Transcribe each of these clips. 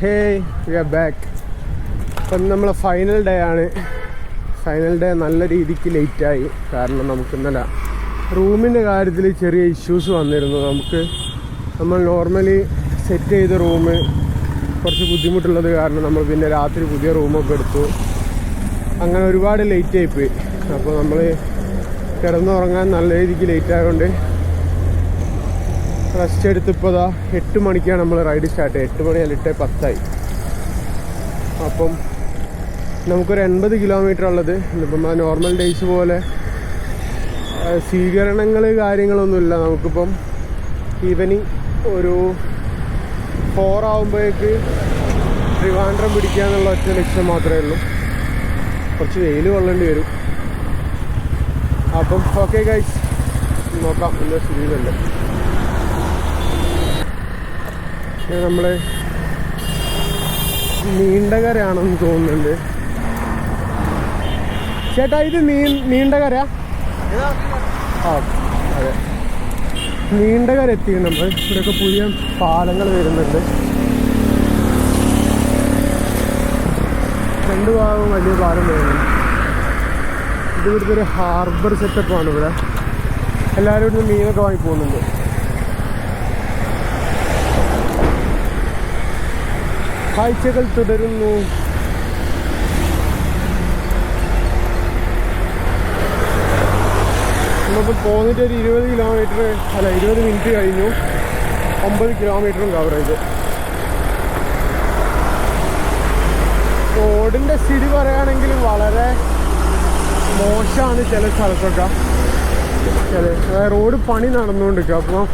Hey, we are back. അപ്പം നമ്മളെ final day ആണ്. ഫൈനൽ ഡേ നല്ല രീതിക്ക് ലേറ്റായി. കാരണം നമുക്ക് ഇന്നലെ റൂമിൻ്റെ കാര്യത്തിൽ ചെറിയ ഇഷ്യൂസ് വന്നിരുന്നു. നമ്മൾ നോർമലി സെറ്റ് ചെയ്ത റൂം കുറച്ച് ബുദ്ധിമുട്ടുള്ളത് കാരണം നമ്മൾ പിന്നെ രാത്രി പുതിയ റൂമൊക്കെ എടുത്തു. അങ്ങനെ ഒരുപാട് ലേറ്റായി പോയി. അപ്പോൾ നമ്മൾ കിടന്നുറങ്ങാൻ നല്ല രീതിക്ക് ലേറ്റ് ആയതുകൊണ്ട് റെസ്റ്റ് എടുത്തിപ്പോൾ 8 മണിക്കാണ് നമ്മൾ റൈഡ് സ്റ്റാർട്ട് ചെയ്യുക. 8 മണി അല്ല 8:10 അപ്പം നമുക്കൊരു 80 കിലോമീറ്റർ ഉള്ളത്. ഇപ്പം നോർമൽ ഡേയ്സ് പോലെ സ്വീകരണങ്ങൾ കാര്യങ്ങളൊന്നുമില്ല. നമുക്കിപ്പം ഈവനിങ് ഒരു 4 ആകുമ്പോഴേക്ക് ട്രിവാൻഡ്രം പിടിക്കുക എന്നുള്ള ഒറ്റ ലക്ഷ്യം മാത്രമേ ഉള്ളൂ. കുറച്ച് വെയിൽ കൊള്ളേണ്ടി വരും. അപ്പം ഓക്കെ ഗൈസ്, നോക്കാം എന്താ സ്ഥിതിയിലുണ്ട്. നമ്മൾ നീണ്ടകരയാണെന്ന് തോന്നുന്നുണ്ട്. ചേട്ടാ ഇത് നീണ്ടകര? ആ അതെ, നീണ്ടകര എത്തി. നമ്മൾ ഇവിടെയൊക്കെ പുതിയ പാലങ്ങൾ വരുന്നുണ്ട്. 2 ഭാഗവും വലിയ പാലം വരുന്നുണ്ട്. ഇത് ഇവിടുത്തെ ഒരു ഹാർബർ സെറ്റപ്പാണ്. ഇവിടെ എല്ലാവരും ഇവിടുന്ന് മീനൊക്കെ വാങ്ങി പോകുന്നുണ്ട്. കാഴ്ചകൾ തുടരുന്നു. നമുക്ക് പോന്നിട്ട് ഒരു 20 കിലോമീറ്റർ അല്ല 20 മിനിറ്റ് കഴിഞ്ഞു. 9 കിലോമീറ്ററും കവർ ചെയ്തു. റോഡിൻ്റെ സ്ഥിതി പറയുകയാണെങ്കിൽ വളരെ മോശമാണ്. ചില സ്ഥലത്തൊക്കെ റോഡ് പണി നടന്നുകൊണ്ടിരിക്കുക. അപ്പോൾ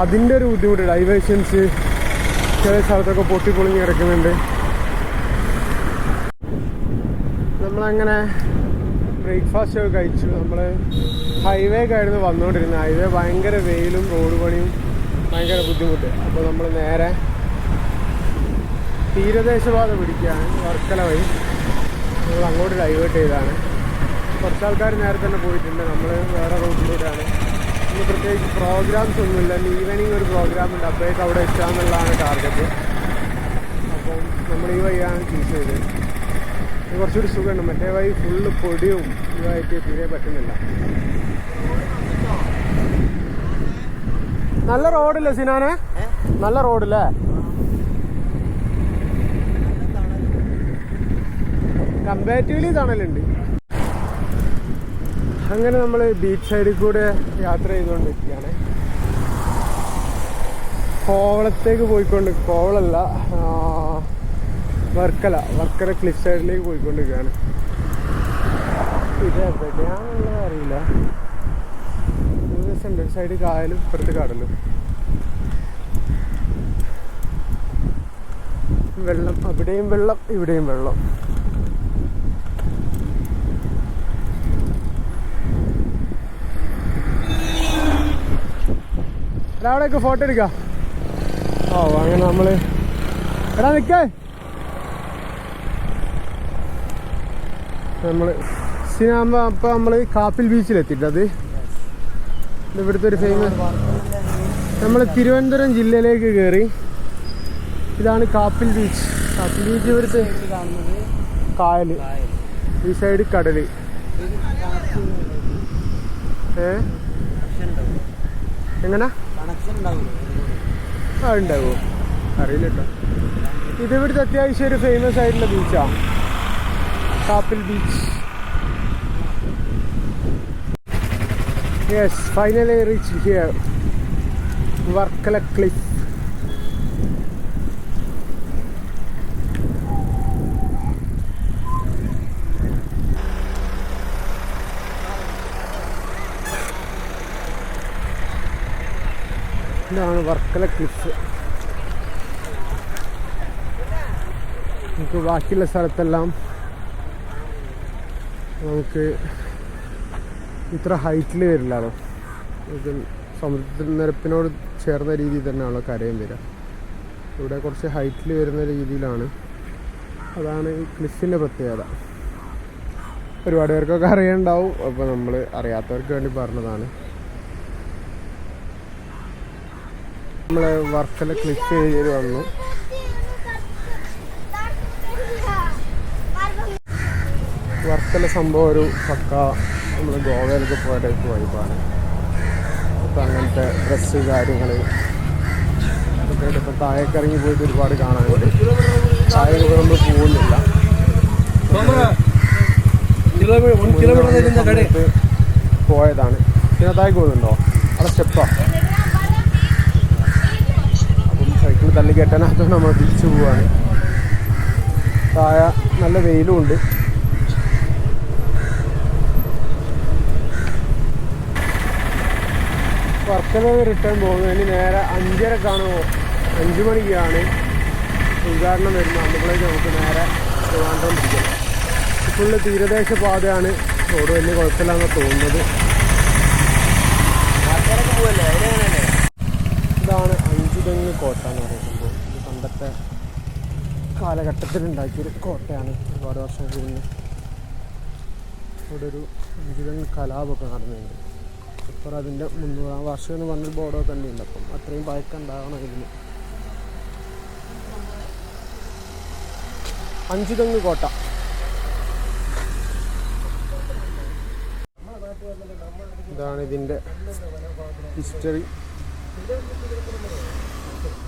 അതിൻ്റെ ഒരു ബുദ്ധിമുട്ട്, ഡൈവേഷൻസ് ചില സ്ഥലത്തൊക്കെ പൊട്ടിപ്പൊളിഞ്ഞ് കിടക്കുന്നുണ്ട്. നമ്മളങ്ങനെ ബ്രേക്ക്ഫാസ്റ്റ് ഒക്കെ കഴിച്ചു. നമ്മൾ ഹൈവേക്കായിരുന്നു വന്നുകൊണ്ടിരുന്നത്. ഹൈവേ ഭയങ്കര വെയിലും റോഡ് പണിയും ഭയങ്കര ബുദ്ധിമുട്ട്. അപ്പോൾ നമ്മൾ നേരെ തീരദേശപാത പിടിക്കുകയാണ്, വർക്കല വഴി. നമ്മൾ അങ്ങോട്ട് ഡൈവേർട്ട് ചെയ്താണ്. കുറച്ച് ആൾക്കാർ നേരെ തന്നെ പോയിട്ടുണ്ട്. നമ്മൾ വേറെ റൂട്ടിലൂടെയാണ്. ഇന്ന് പ്രത്യേകിച്ച് പ്രോഗ്രാംസ് ഒന്നുമില്ല. ഈവനിങ് ഒരു പ്രോഗ്രാം ഉണ്ട്, അപ്പോഴേക്ക് അവിടെ എത്താമെന്നുള്ളതാണ് ടാർഗറ്റ്. അപ്പം നമ്മൾ ഈ വഴിയാണ് ചൂസ് ചെയ്തത്. ഇത് കുറച്ചുകൂടി സുഖമുണ്ട്. മറ്റേ വഴി ഫുള്ള് പൊടിയും ഇതായിട്ട് തീരെ പറ്റുന്നില്ല. നല്ല റോഡില്ലേ സിനാനെ? നല്ല റോഡില്ലേ? കമ്പാരിറ്റീവ്ലി തണലുണ്ട്. അങ്ങനെ നമ്മൾ ബീച്ച് സൈഡിൽ കൂടെ യാത്ര ചെയ്തുകൊണ്ടിരിക്കുകയാണ്. കോവളത്തേക്ക് പോയിക്കൊണ്ട്, കോവളല്ല വർക്കല ക്ലിഫ് സൈഡിലേക്ക് പോയിക്കൊണ്ടിരിക്കുകയാണ്. ഇത് എവിടെയാണെന്നുള്ളത് അറിയില്ല. സെൻട്രൽ സൈഡ് കായലും ഇപ്പുറത്ത് കടലും. വെള്ളം, അവിടെയും വെള്ളം ഇവിടെയും വെള്ളം. അവിടെയൊക്കെ ഫോട്ടോ എടുക്കാം. ഓ അങ്ങനെ നമ്മൾ എടാ നിൽക്കേ. നമ്മൾ സിനാകുമ്പോൾ അപ്പോൾ നമ്മൾ കാപ്പിൽ ബീച്ചിലെത്തിയിട്ട്, അത് ഇവിടുത്തെ ഒരു ഫേമസ്. നമ്മൾ തിരുവനന്തപുരം ജില്ലയിലേക്ക് കയറി. ഇതാണ് കാപ്പിൽ ബീച്ച്. കാപ്പിൽ ബീച്ച് ഇവിടുത്തെ കായൽ, ഈ സൈഡ് കടൽ. എങ്ങനെ ഉണ്ടാവുമോ അറിയില്ല കേട്ടോ. ഇത് ഇവിടുത്തെ അത്യാവശ്യം ഒരു ഫേമസ് ആയിട്ടുള്ള ബീച്ചാണ് Kappil beach. Yes, finally reach here, Varkala cliff. ഇതാണ് വർക്കല ക്ലിഫ്. നമുക്ക് ബാക്കിയുള്ള സ്ഥലത്തെല്ലാം നമുക്ക് ഇത്ര ഹൈറ്റിൽ വരില്ലല്ലോ. നമുക്ക് സമുദ്രനിരപ്പിനോട് ചേർന്ന രീതിയിൽ തന്നെയാണല്ലോ കരയും വരിക. ഇവിടെ കുറച്ച് ഹൈറ്റിൽ വരുന്ന രീതിയിലാണ്. അതാണ് ഈ ക്ലിഫിൻ്റെ പ്രത്യേകത. ഒരുപാട് പേർക്കൊക്കെ അറിയാനുണ്ടാവും. അപ്പോൾ നമ്മൾ അറിയാത്തവർക്ക് വേണ്ടി പറഞ്ഞതാണ്. നമ്മൾ വർക്കല ക്ലിഫ് ഏരിയയിൽ വന്നു. വർക്കല സംഭവം ഒരു പക്ക നമ്മൾ ഗോവയിലൊക്കെ പോയ ടൈപ്പ് വൈബാണ്. ഇപ്പം അങ്ങനത്തെ ഡ്രസ്സ് കാര്യങ്ങൾ ഒക്കെ ഇപ്പം താഴേക്ക് ഇറങ്ങി പോയിട്ട് ഒരുപാട് കാണാനുണ്ട്. താഴേക്ക് നമ്മൾ പോകുന്നില്ല, പോയതാണ്. പിന്നെ താഴേക്ക് പോകുന്നുണ്ടോ? അവിടെ സ്റ്റെപ്പാ. അപ്പം സൈക്കിൾ തള്ളി കെട്ടാനകത്ത് നമ്മൾ തിരിച്ചു പോവാണ്. താഴെ നല്ല വെയിലും ഉണ്ട്. വർക്കല റിട്ടേൺ പോകുന്നതിന് നേരെ 5:30 5 മണിക്കാണ് ഉദ്ഘാടനം വരുന്നത്. അമ്പലത്തിലേക്ക് നമുക്ക് നേരെ ട്രിവാൻഡ്രം പിടിക്കാം. ഫുള്ള് തീരദേശ പാതയാണ്, റോഡ് വലിയ കുഴപ്പമില്ലാന്നാണ് തോന്നുന്നത്. ഇതാണ് അഞ്ചുതെങ്ങ് കോട്ട എന്ന് പറയുന്നത്. ഇത് പണ്ടത്തെ കാലഘട്ടത്തിൽ ഉണ്ടാക്കിയൊരു കോട്ടയാണ്. ഒരുപാട് വർഷങ്ങൾക്ക് മുന്നേ ഇവിടെ ഒരു അഞ്ചുതെങ്ങ് കലാപമൊക്കെ നടന്നിട്ടുണ്ട്. ഇപ്പോൾ അതിൻ്റെ 300-ാം വർഷം എന്ന് പറഞ്ഞൊരു ബോർഡൊക്കെ ഉണ്ട്. അപ്പം അത്രയും പഴക്കം ഉണ്ടാവണം ഇതിന്. അഞ്ചുതെങ്ങ് കോട്ട. ഇതാണ് ഇതിൻ്റെ ഹിസ്റ്ററി.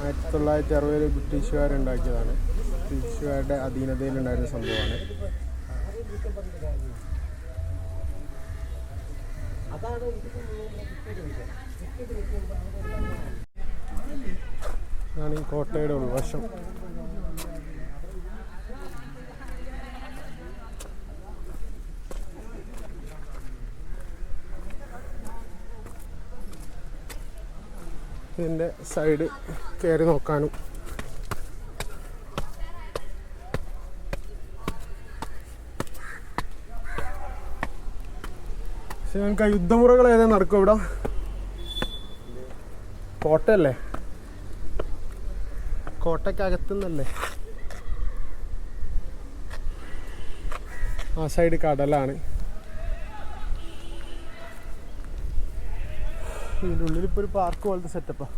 1960 ബ്രിട്ടീഷുകാരുണ്ടാക്കിയതാണ്. ബ്രിട്ടീഷുകാരുടെ അധീനതയിലുണ്ടായിരുന്ന സംഭവമാണ്. ഇതാണ് ഈ കോട്ടയുടെ ഉൾവശം. ഇതിൻ്റെ സൈഡ് കയറി നോക്കാനും ഞങ്ങൾക്ക് യുദ്ധമുറകൾ ഏതാ നടക്കും ഇവിടെ? കോട്ടയല്ലേ? കോട്ടയ്ക്കകത്തുനിന്നല്ലേ? ആ സൈഡ് കടലാണ്. ഇതിൻ്റെ ഉള്ളിലിപ്പോൾ ഒരു പാർക്ക് പോലത്തെ സെറ്റപ്പാണ്,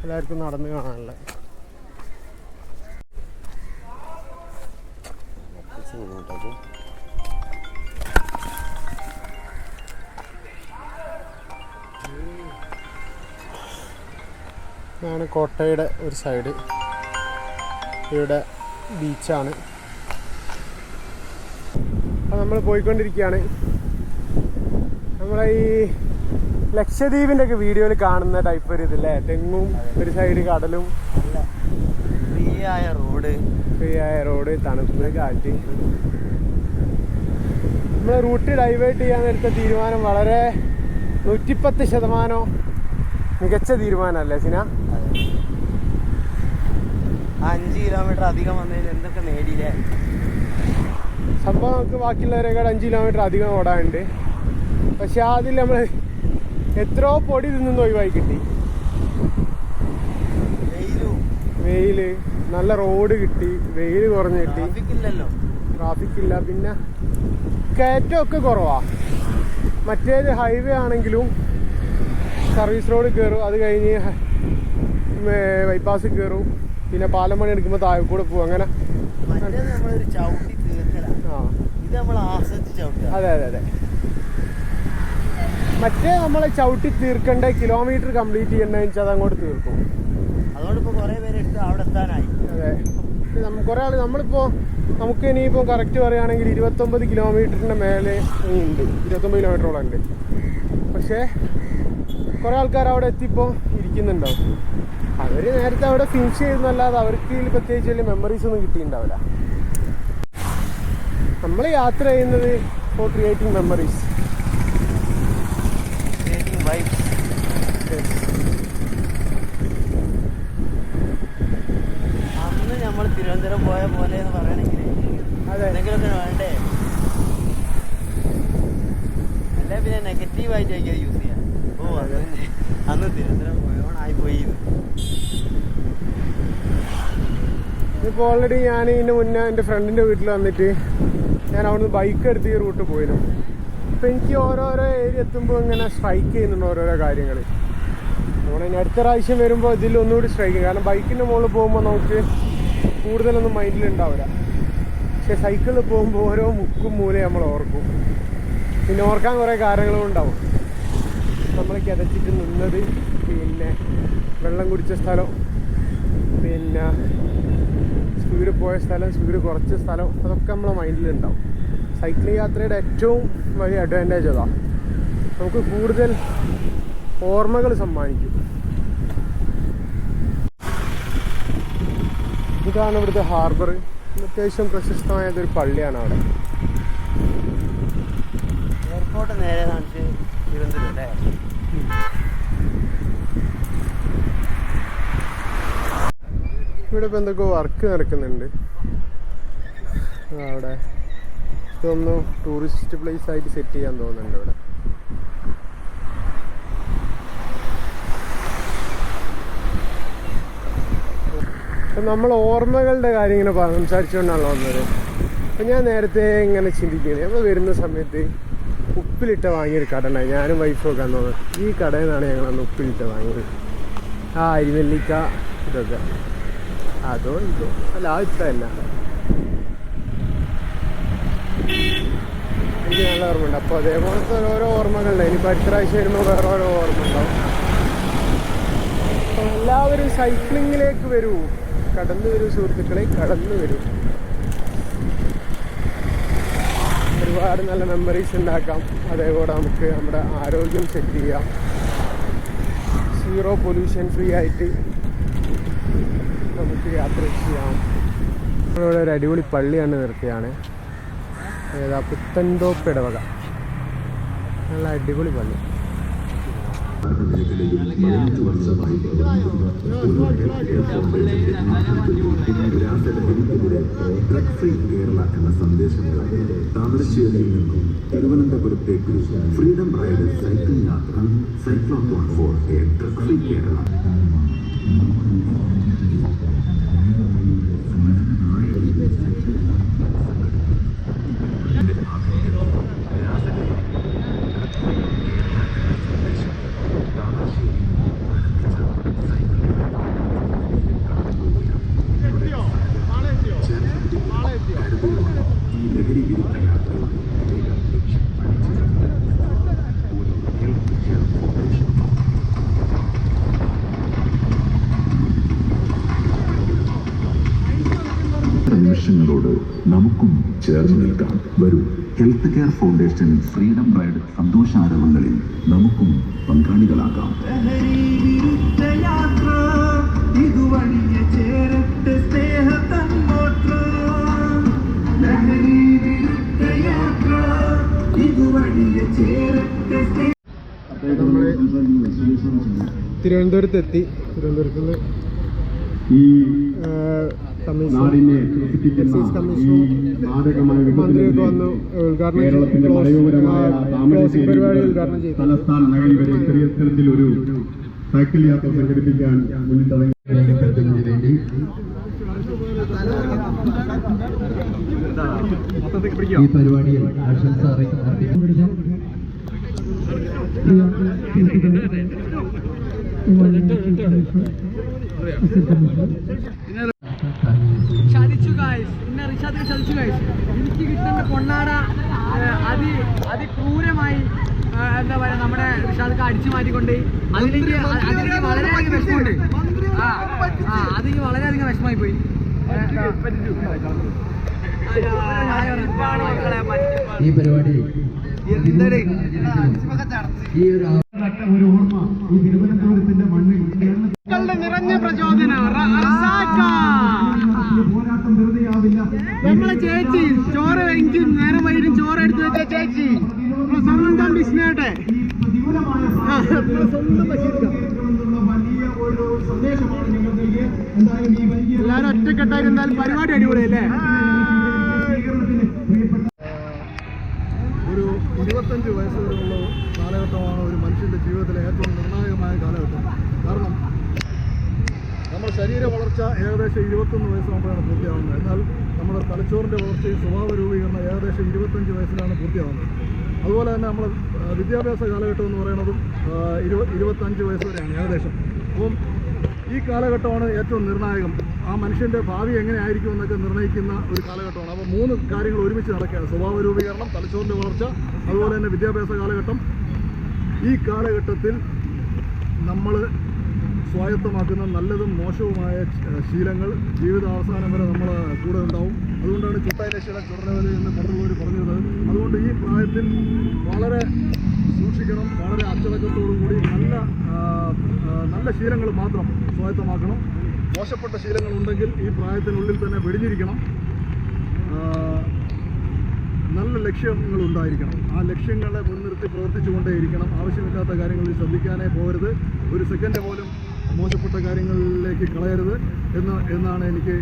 എല്ലാവർക്കും നടന്ന് കാണാനുള്ള. ഇതാണ് കോട്ടയുടെ ഒരു സൈഡ്. ഇവിടെ ബീച്ചാണ്. അപ്പോൾ നമ്മൾ പോയിക്കൊണ്ടിരിക്കുകയാണ്. നമ്മളെ ഈ ലക്ഷദ്വീപിൻ്റെ ഒക്കെ വീഡിയോയിൽ കാണുന്ന ടൈപ്പ് ഒരു ഇതില്ലേ, തെങ്ങും ഒരു സൈഡ് കടലും, ഫ്രീ ആയ റോഡ്, തണുപ്പ്, കാറ്റ്. നമ്മൾ റൂട്ട് ഡൈവേർട്ട് ചെയ്യാൻ എടുത്ത തീരുമാനം വളരെ 110% മികച്ച തീരുമാനമല്ലേ സിന? 5 കിലോമീറ്റർ അധികം വന്നതിൽ എന്തൊക്കെ നേടിയില്ലേ? സംഭവം നമുക്ക് ബാക്കിയുള്ളവരെക്കാൾ 5 കിലോമീറ്റർ അധികം ഓടാനുണ്ട്. പക്ഷെ അതിൽ നമ്മൾ എത്രയോ പൊടി നിന്നൊന്നും ഒഴിവായി കിട്ടി. വെയില്, നല്ല റോഡ് കിട്ടി, വെയിൽ കുറഞ്ഞ് കിട്ടി, ട്രാഫിക് ഇല്ല, പിന്നെ കയറ്റമൊക്കെ കുറവാ. മറ്റേത് ഹൈവേ ആണെങ്കിലും സർവീസ് റോഡ് കയറും, അത് കഴിഞ്ഞ് ബൈപ്പാസ് കയറും, പിന്നെ പാലം പണി എടുക്കുമ്പോൾ താഴെ കൂടെ പോകും. അങ്ങനെ അതെ അതെ അതെ. മറ്റേ നമ്മളെ ചവിട്ടി തീർക്കേണ്ട കിലോമീറ്റർ കംപ്ലീറ്റ് ചെയ്യണമെന്ന് വെച്ചാൽ അത് അങ്ങോട്ട് തീർക്കും. അതെ, കുറേ ആൾ നമ്മളിപ്പോൾ നമുക്ക് ഇനിയിപ്പോൾ കറക്റ്റ് പറയുകയാണെങ്കിൽ 29 കിലോമീറ്ററിൻ്റെ മേലെ ഉണ്ട്, 29 കിലോമീറ്ററോളം ഉണ്ട്. പക്ഷേ കുറേ ആൾക്കാർ അവിടെ എത്തിയപ്പോൾ ഇരിക്കുന്നുണ്ടാവും. അവർ നേരത്തെ അവിടെ ഫിനിഷ് ചെയ്യുന്നല്ലാതെ അവർക്ക് ഇതിൽ പ്രത്യേകിച്ച് വലിയ മെമ്മറീസ് ഒന്നും കിട്ടിയിട്ടുണ്ടാവില്ല. നമ്മൾ യാത്ര ചെയ്യുന്നത് ഫോർ ക്രിയേറ്റിംഗ് മെമ്മറീസ്. അന്ന് നമ്മൾ തിരുവനന്തപുരം പോയ പോലെ എന്ന് പറയണെങ്കിൽ അതെ എന്തെങ്കിലുമൊക്കെ വേണ്ടേ? അല്ലെ പിന്നെ നെഗറ്റീവായിട്ടേക്ക് യൂസ് ചെയ്യാം. അന്ന് തിരുവനന്തപുരം പോയോണായി പോയി. ഇപ്പോൾ ഓൾറെഡി ഞാൻ ഇതിന് മുന്നേ എൻ്റെ ഫ്രണ്ടിൻ്റെ വീട്ടിൽ വന്നിട്ട് ഞാൻ അവിടുന്ന് ബൈക്ക് എടുത്ത് ഈ റൂട്ട് പോയിരുന്നു. അപ്പം എനിക്ക് ഓരോരോ ഏരിയ എത്തുമ്പോൾ ഇങ്ങനെ സ്ട്രൈക്ക് ചെയ്യുന്നുണ്ട് ഓരോരോ കാര്യങ്ങൾ. നമ്മളിനി അടുത്ത പ്രാവശ്യം വരുമ്പോൾ ഇതിൽ ഒന്നുകൂടി സ്ട്രൈക്ക് ചെയ്യും. കാരണം ബൈക്കിൻ്റെ മുകളിൽ പോകുമ്പോൾ നമുക്ക് കൂടുതലൊന്നും മൈൻഡിൽ ഉണ്ടാവില്ല. പക്ഷെ സൈക്കിളിൽ പോകുമ്പോൾ ഓരോ മുക്കും മൂലയും നമ്മൾ ഓർക്കും. പിന്നെ ഓർക്കാൻ കുറേ കാര്യങ്ങളും ഉണ്ടാവും. നമ്മൾ കിതച്ചിട്ട് നിന്നത്, പിന്നെ വെള്ളം കുടിച്ച സ്ഥലം, പിന്നെ സ്പീഡ് പോയ സ്ഥലം, സ്പീഡ് കുറച്ച സ്ഥലം, അതൊക്കെ നമ്മളെ മൈൻഡിലുണ്ടാവും. സൈക്ലിംഗ് യാത്രയുടെ ഏറ്റവും വലിയ അഡ്വാൻറ്റേജ് അതാണ്. നമുക്ക് കൂടുതൽ ഓർമ്മകൾ സമ്മാനിക്കും. ഇതാണ് ഇവിടുത്തെ ഹാർബർ. അത്യാവശ്യം പ്രശസ്തമായതൊരു പള്ളിയാണ് അവിടെ. എയർപോർട്ട് നേരെ കാണിച്ച് തിരുവനന്തപുരം അല്ലേ? ഇവിടെ ഇപ്പം എന്തൊക്കെ വർക്ക് നടക്കുന്നുണ്ട്. അവിടെ ഇതൊന്ന് ടൂറിസ്റ്റ് പ്ലേസ് ആയിട്ട് സെറ്റ് ചെയ്യാൻ തോന്നുന്നുണ്ട് ഇവിടെ. നമ്മൾ ഓർമ്മകളുടെ കാര്യം ഇങ്ങനെ സംസാരിച്ചുകൊണ്ടാണല്ലോ വന്നത്. അപ്പം ഞാൻ നേരത്തെ ഇങ്ങനെ ചിന്തിക്കുന്നത്, നമ്മൾ വരുന്ന സമയത്ത് ഉപ്പിലിട്ട വാങ്ങിയൊരു കട ഉണ്ടായി. ഞാനും വൈഫും ഒക്കെ തോന്നുന്നത് ഈ കടയിൽ നിന്നാണ് ഞങ്ങളന്ന് ഉപ്പിലിട്ട വാങ്ങിയത്. ആ അരിനെല്ലിക്ക ഇതൊക്കെ അതോ ഇതോ അല്ല, ആ ഇഷ്ടമല്ല. എനിക്ക് നല്ല ഓർമ്മയുണ്ട്. അപ്പോൾ അതേപോലത്തെ ഓരോ ഓർമ്മകളുണ്ട്. ഇനിയിപ്പോൾ അടുത്ത പ്രാവശ്യം വരുമ്പോൾ വേറെ ഓരോ ഓർമ്മ ഉണ്ടാവും. അപ്പോൾ എല്ലാവരും സൈക്ലിങ്ങിലേക്ക് വരൂ, കടന്നു വരൂ സുഹൃത്തുക്കളെ, കടന്നു വരൂ. ഒരുപാട് നല്ല മെമ്മറീസ് ഉണ്ടാക്കാം. അതേപോലെ നമുക്ക് നമ്മുടെ ആരോഗ്യം സെറ്റ് ചെയ്യാം. 0 പൊല്യൂഷൻ ഫ്രീ ആയിട്ട് നമുക്ക് യാത്ര ചെയ്യാം. ഇവിടെ ഒരു അടിപൊളി പള്ളിയാണ് നിർത്തിയാണ്. ഏതാ പുത്തൻതോപ്പ് ഇടവക. നല്ല അടിപൊളി പള്ളി. മേഖലയിൽ 15 വർഷമായി ഡ്രഗ് ഫ്രീ കേരള എന്ന സന്ദേശമുള്ള താമരശ്ശേരിയിൽ നിന്നും തിരുവനന്തപുരത്തേക്ക് ഫ്രീഡം റൈഡ് സൈക്ലിംഗ് യാത്ര cyclothon for a drug free Kerala. നിമിഷങ്ങളോട് നമുക്കും ചേർന്ന് നിൽക്കാം. വരൂ, health care foundation freedom ride സന്തോഷാരവങ്ങളിൽ നമുക്കും പങ്കാളികളാകാം. തിരുവനന്തപുരത്തെത്തി. തിരുവനന്തപുരത്ത് നിന്ന് മന്ത്രിയൊക്കെ വന്നു ഉദ്ഘാടനം പരിപാടി ഉദ്ഘാടനം ചെയ്തു. തലസ്ഥാന നഗരി വരെ ചെറിയ തരത്തിൽ ഒരു സൈക്കിൾ യാത്ര സംഘടിപ്പിക്കാൻ മുന്നിട്ടിറങ്ങി. ഈ പരിപാടിയിൽ ആശംസ ചതിച്ചു ഗായ്സ്, ഇന്ന റിഷാദ് ചതിച്ചു ഗായ്സ്. എനിക്ക് കിട്ടുന്ന പൊണ്ണാട അതിക്രൂരമായി എന്താ പറയുക, നമ്മുടെ റിഷാദ് അടിച്ചു മാറ്റിക്കൊണ്ട് അതിലേക്ക് വളരെയധികം വിഷമമുണ്ട്. അതിന് വളരെയധികം വിഷമായി പോയി. ഈ പരിപാടി ഈ ഒരു ഓർമ്മ ഈ തിരുവനന്തപുരത്തിന്റെ മണ്ണിൽ നിറഞ്ഞ പ്രചോദനം. പോരാട്ടം വെറുതെയാവില്ല. നമ്മളെ ചേച്ചി ചോറ് എനിക്ക് നേരം വൈകും ചോറ് എടുത്തു വെച്ച ചേച്ചി സ്വന്തം ബിസ്നേട്ടെ സ്വന്തം വലിയ ഒരു സന്ദേശമാണ് നിങ്ങൾ നൽകിയത്. എന്തായാലും ഈ വലിയ എല്ലാവരും ഒറ്റക്കെട്ടായിരുന്നാലും പരിപാടി അടിപൊളിയല്ലേ? ഒരു 25 വയസ്സ് വരെയുള്ള കാലഘട്ടമാണ് ഒരു മനുഷ്യൻ്റെ ജീവിതത്തിലെ ഏറ്റവും നിർണായകമായ കാലഘട്ടം. കാരണം നമ്മുടെ ശരീര വളർച്ച ഏകദേശം 21 വയസ്സാകുമ്പോഴാണ് പൂർത്തിയാവുന്നത്. എന്നാൽ നമ്മുടെ തലച്ചോറിൻ്റെ വളർച്ചയും സ്വഭാവ രൂപീകരണം ഏകദേശം 25 വയസ്സിലാണ് പൂർത്തിയാവുന്നത്. അതുപോലെ തന്നെ നമ്മൾ വിദ്യാഭ്യാസ കാലഘട്ടം എന്ന് പറയുന്നതും 25 വയസ്സ് വരെയാണ് ഏകദേശം. അപ്പം ഈ കാലഘട്ടമാണ് ഏറ്റവും നിർണായകം. ആ മനുഷ്യൻ്റെ ഭാവി എങ്ങനെയായിരിക്കും എന്നൊക്കെ നിർണ്ണയിക്കുന്ന ഒരു കാലഘട്ടമാണ്. അപ്പോൾ 3 കാര്യങ്ങൾ ഒരുമിച്ച് നടക്കുകയാണ്: സ്വഭാവ രൂപീകരണം, തലച്ചോറിൻ്റെ വളർച്ച, അതുപോലെ തന്നെ വിദ്യാഭ്യാസ കാലഘട്ടം. ഈ കാലഘട്ടത്തിൽ നമ്മൾ സ്വായത്തമാക്കുന്ന നല്ലതും മോശവുമായ ശീലങ്ങൾ ജീവിതാവസാനം വരെ നമ്മൾ കൂടെ ഉണ്ടാവും. അതുകൊണ്ടാണ് ചുട്ടായിലെ ശീലം ചുടരവരെ എന്ന് പണ്ടുള്ളവർ പറഞ്ഞത്. അതുകൊണ്ട് ഈ പ്രായത്തിൽ വളരെ സൂക്ഷിക്കണം, വളരെ അച്ചടക്കത്തോടുകൂടി നല്ല ശീലങ്ങൾ മാത്രം സ്വായത്തമാക്കണം. മോശപ്പെട്ട ശീലങ്ങളുണ്ടെങ്കിൽ ഈ പ്രായത്തിനുള്ളിൽ തന്നെ വെടിഞ്ഞിരിക്കണം. നല്ല ലക്ഷ്യങ്ങൾ ഉണ്ടായിരിക്കണം. ആ ലക്ഷ്യങ്ങളെ മുൻനിർത്തി പ്രവർത്തിച്ചുകൊണ്ടേയിരിക്കണം. ആവശ്യമില്ലാത്ത കാര്യങ്ങളിൽ ശ്രദ്ധിക്കാനേ പോകരുത്. ഒരു സെക്കൻഡ് പോലും മോശപ്പെട്ട കാര്യങ്ങളിലേക്ക് കളയരുത് എന്നാണ് എനിക്ക്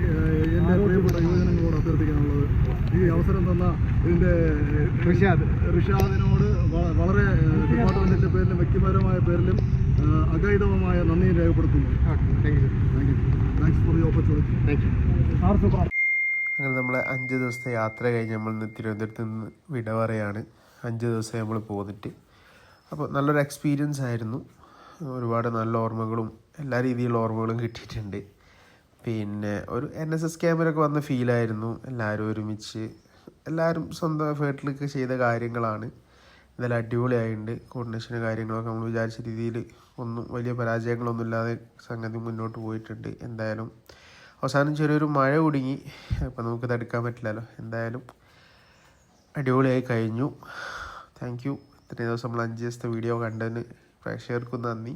എൻ്റെ പ്രിയപ്പെട്ട യുവജനങ്ങളോട് അഭ്യർത്ഥിക്കാനുള്ളത്. ഈ അവസരം തന്ന ഇതിൻ്റെ റിഷാദിനോട് വളരെ ഡിപ്പാർട്ട്മെൻറ്റിൻ്റെ പേരിലും വ്യക്തിപരമായ പേരിലും അഗൈതവമായ നന്ദി രേഖപ്പെടുത്തുന്നു. Thanks for the opportunity. അങ്ങനെ നമ്മളെ 5 ദിവസത്തെ യാത്ര കഴിഞ്ഞ് നമ്മൾ തിരുവനന്തപുരത്ത് നിന്ന് വിട പറയാണ്. 5 ദിവസം നമ്മൾ പോന്നിട്ട് അപ്പോൾ നല്ലൊരു എക്സ്പീരിയൻസ് ആയിരുന്നു. ഒരുപാട് നല്ല ഓർമ്മകളും എല്ലാ രീതിയിലുള്ള ഓർമ്മകളും കിട്ടിയിട്ടുണ്ട്. പിന്നെ ഒരു NSS ക്യാമ്പിലൊക്കെ വന്ന ഫീലായിരുന്നു. എല്ലാവരും ഒരുമിച്ച് എല്ലാവരും സ്വന്തം എഫേർട്ടിലൊക്കെ ചെയ്ത കാര്യങ്ങളാണ്. ഇതെല്ലാം അടിപൊളിയായിട്ടുണ്ട്. കോർഡിനേഷനും കാര്യങ്ങളൊക്കെ നമ്മൾ വിചാരിച്ച രീതിയിൽ ഒന്നും വലിയ പരാജയങ്ങളൊന്നും ഇല്ലാതെ സംഗതി മുന്നോട്ട് പോയിട്ടുണ്ട്. എന്തായാലും അവസാനം ചെറിയൊരു മഴ കുടുങ്ങി. അപ്പോൾ നമുക്ക് തടുക്കാൻ പറ്റില്ലല്ലോ. എന്തായാലും അടിപൊളിയായി കഴിഞ്ഞു. Thank you. ഇത്രയും ദിവസം നമ്മൾ 5 ദിവസത്തെ വീഡിയോ കണ്ടതിന് പ്രേക്ഷകർക്കും നന്ദി.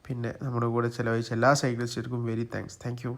പിന്നെ നമ്മുടെ കൂടെ ചിലവഴിച്ച എല്ലാ സൈക്കിളിസ്റ്റുകൾക്കും വെരി താങ്ക്സ്. Thank you.